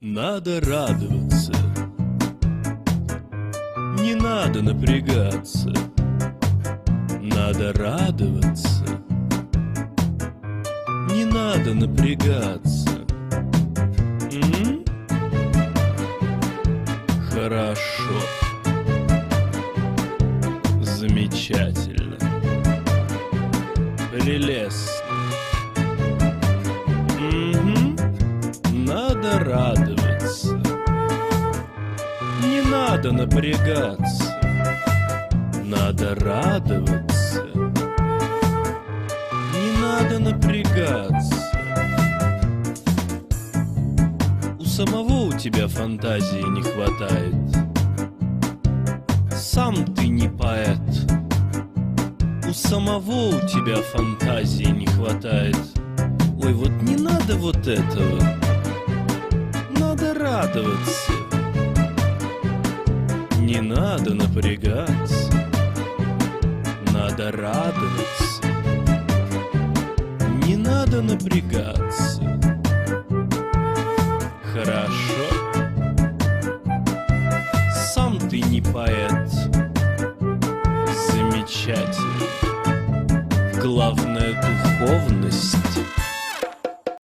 Надо радоваться, не надо напрягаться. Надо радоваться, не надо напрягаться. Хорошо, замечательно, прелестно. Надо радоваться, не надо напрягаться. Надо радоваться, не надо напрягаться. У самого у тебя фантазии не хватает. Сам ты не поэт. У самого у тебя фантазии не хватает. Ой, вот не надо вот этого. Надо радоваться, не надо напрягаться. Надо радоваться, не надо напрягаться. Хорошо, сам ты не поэт. Замечательно, главное духовно.